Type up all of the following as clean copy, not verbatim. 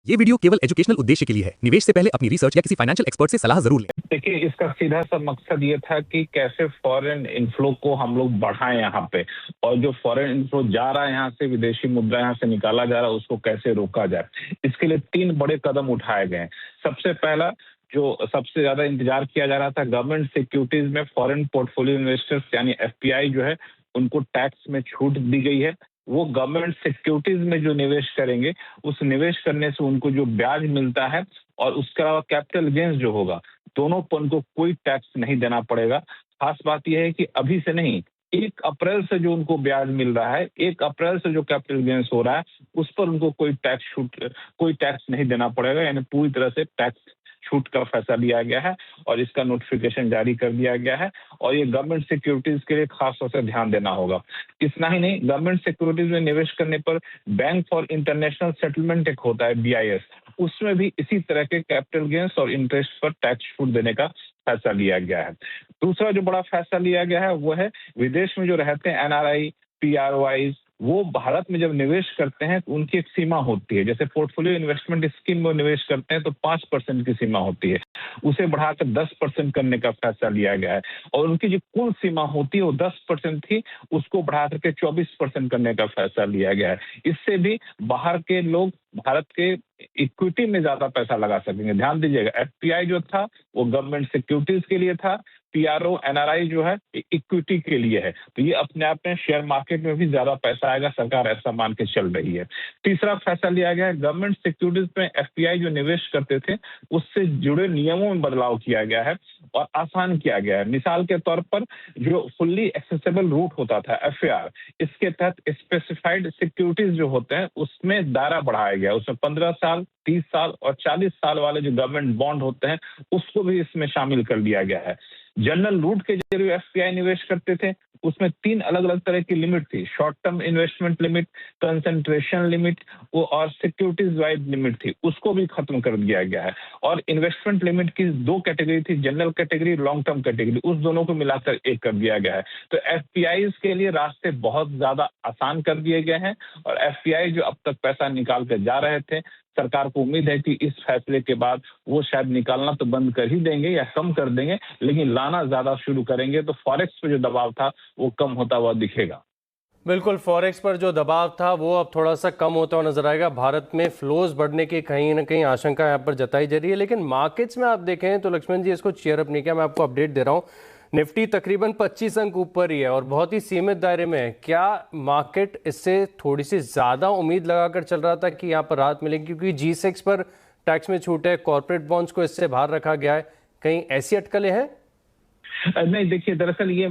ये वीडियो केवल एजुकेशनल उद्देश्य के लिए है। निवेश से पहले अपनी रिसर्च या किसी फाइनेंशियल एक्सपर्ट से सलाह जरूर लें। देखिए, इसका सीधा सा मकसद ये था कि कैसे फॉरेन इनफ्लो को हम लोग बढ़ाएं यहाँ पे, और जो फॉरेन इनफ्लो जा रहा है यहाँ से, विदेशी मुद्रा यहाँ से निकाला जा रहा है, उसको कैसे रोका जाए। इसके लिए 3 बड़े कदम उठाए गए हैं। सबसे पहला, जो सबसे ज्यादा इंतजार किया जा रहा था, गवर्नमेंट सिक्योरिटीज में फॉरेन पोर्टफोलियो इन्वेस्टर्स यानी एफपीआई जो है, उनको टैक्स में छूट दी गई है। वो गवर्नमेंट सिक्योरिटीज में जो निवेश करेंगे, उस निवेश करने से उनको जो ब्याज मिलता है और उसके अलावा कैपिटल गेन्स जो होगा, दोनों पर उनको कोई टैक्स नहीं देना पड़ेगा। खास बात यह है कि अभी से नहीं, 1 अप्रैल से जो उनको ब्याज मिल रहा है, 1 अप्रैल से जो कैपिटल गेन्स हो रहा है, उस पर उनको कोई टैक्स नहीं देना पड़ेगा। यानी पूरी तरह से टैक्स छूट का फैसला लिया गया है और इसका नोटिफिकेशन जारी कर दिया गया है। और ये गवर्नमेंट सिक्योरिटीज के लिए खास तौर से ध्यान देना होगा। इतना ही नहीं, गवर्नमेंट सिक्योरिटीज में निवेश करने पर बैंक फॉर इंटरनेशनल सेटलमेंट एक होता है, BIS, उसमें भी इसी तरह के कैपिटल गेन्स और इंटरेस्ट पर टैक्स छूट देने का फैसला लिया गया है। दूसरा जो बड़ा फैसला लिया गया है वो है, विदेश में जो रहते हैं NRI, PROIs, वो भारत में जब निवेश करते हैं तो उनकी एक सीमा होती है। जैसे पोर्टफोलियो इन्वेस्टमेंट स्कीम में निवेश करते हैं तो 5% की सीमा होती है, उसे बढ़ाकर 10% करने का फैसला लिया गया है। और उनकी जो कुल सीमा होती है वो 10% थी, उसको बढ़ा करके 24% करने का फैसला लिया गया है। इससे भी बाहर के लोग भारत के इक्विटी में ज्यादा पैसा लगा सकेंगे। ध्यान दीजिएगा, एफपीआई जो था वो गवर्नमेंट सिक्योरिटीज के लिए था, PRO NRI जो है इक्विटी के लिए है। तो ये अपने आप में शेयर मार्केट में भी ज्यादा पैसा आएगा, सरकार ऐसा मान के चल रही है। तीसरा फैसला लिया गया है, गवर्नमेंट सिक्योरिटीज में एफपीआई जो निवेश करते थे उससे जुड़े नियमों में बदलाव किया गया है और आसान किया गया है। मिसाल के तौर पर, जो फुल्ली एक्सेसिबल रूट होता था FAR, इसके तहत स्पेसिफाइड सिक्योरिटीज जो होते हैं उसमें दायरा बढ़ाया गया। उसमें 15 साल, 30 साल और 40 साल वाले जो गवर्नमेंट बॉन्ड होते हैं उसको भी इसमें शामिल कर लिया गया है। जनरल रूट के जरिए एफपीआई निवेश करते थे, उसमें 3 अलग अलग तरह की लिमिट थी। Short term investment limit, concentration limit और सिक्योरिटीज वाइज लिमिट थी, उसको भी खत्म कर दिया गया है। और इन्वेस्टमेंट लिमिट की 2 कैटेगरी थी, general category, long term category, उस दोनों को मिलाकर एक कर दिया गया है। तो एफपीआई के लिए रास्ते बहुत ज्यादा आसान कर दिए गए हैं। और एफपीआई जो अब तक पैसा निकाल कर जा रहे थे, सरकार को उम्मीद है कि इस फैसले के बाद वो शायद निकालना तो बंद कर ही देंगे या कम कर देंगे, लेकिन लाना ज्यादा शुरू करेंगे, तो फॉरेक्स पे जो दबाव था वो कम होता हुआ दिखेगा। बिल्कुल, फॉरेक्स पर जो दबाव था वो अब थोड़ा सा कम होता हुआ नजर आएगा। भारत में फ्लोज बढ़ने की कहीं ना कहीं आशंका यहाँ पर जताई जा रही है। लेकिन मार्केट्स में आप देखें तो लक्ष्मण जी, इसको चीयर अप नहीं किया। मैं आपको अपडेट दे रहा हूँ, निफ्टी तकरीबन 25 अंक ऊपर ही है और बहुत ही सीमित दायरे में है। क्या मार्केट इससे थोड़ी सी ज़्यादा उम्मीद लगाकर चल रहा था कि यहाँ पर राहत मिलेगी, क्योंकि G6 पर टैक्स में छूट है, कॉर्पोरेट बॉन्ड्स को इससे बाहर रखा गया है, कहीं ऐसी अटकलें हैं? नहीं, देखिए, दरअसल ये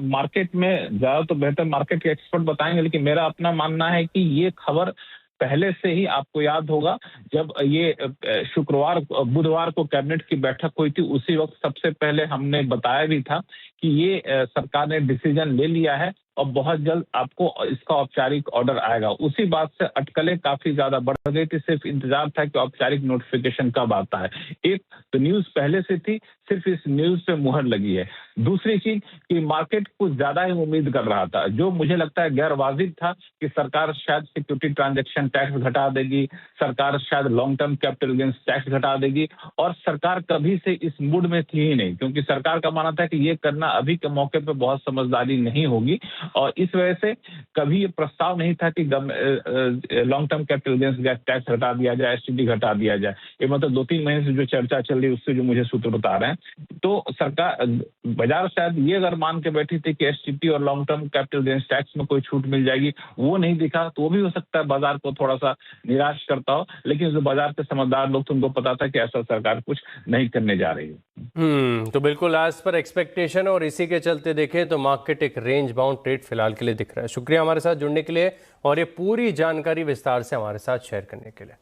मार्केट में ज्यादा तो बेहतर मार्केट के एक्सपर्ट बताएंगे, लेकिन मेरा अपना मानना है कि ये खबर पहले से ही, आपको याद होगा जब ये बुधवार को कैबिनेट की बैठक हुई थी, उसी वक्त सबसे पहले हमने बताया भी था कि ये सरकार ने डिसीजन ले लिया है और बहुत जल्द आपको इसका औपचारिक ऑर्डर आएगा। उसी बात से अटकलें काफी ज्यादा बढ़ गई थी। सिर्फ इंतजार था कि औपचारिक नोटिफिकेशन कब आता है। एक तो न्यूज पहले से थी, सिर्फ इस न्यूज पे मुहर लगी है। दूसरी चीज कि मार्केट कुछ ज्यादा ही उम्मीद कर रहा था, जो मुझे लगता है गैर वाजिब था, कि सरकार शायद सिक्योरिटी ट्रांजैक्शन टैक्स घटा देगी, सरकार शायद long term capital gains tax घटा देगी। और सरकार कभी से इस मूड में थी ही नहीं, क्योंकि सरकार का मानना था कि ये करना अभी के मौके पर बहुत समझदारी नहीं होगी। और इस वजह से कभी ये प्रस्ताव नहीं था कि long term capital gains tax घटा दिया जाए, STT घटा दिया जाए। ये मतलब 2-3 महीने से जो चर्चा चल रही है, उससे जो मुझे सूत्र बता रहे हैं, तो सरकार, बाजार शायद ये अगर मान के बैठी थी कि STT और long term capital gains tax में कोई छूट मिल जाएगी, वो नहीं दिखा, तो वो भी हो सकता है बाजार को थोड़ा सा निराश करता हो। लेकिन जो बाजार के समझदार लोग थे, उनको पता था कि ऐसा सरकार कुछ नहीं करने जा रही है। तो बिल्कुल एज पर एक्सपेक्टेशन, और इसी के चलते देखें तो मार्केट एक रेंज बाउंड ट्रेड फिलहाल के लिए दिख रहा है। शुक्रिया हमारे साथ जुड़ने के लिए और ये पूरी जानकारी विस्तार से हमारे साथ शेयर करने के लिए।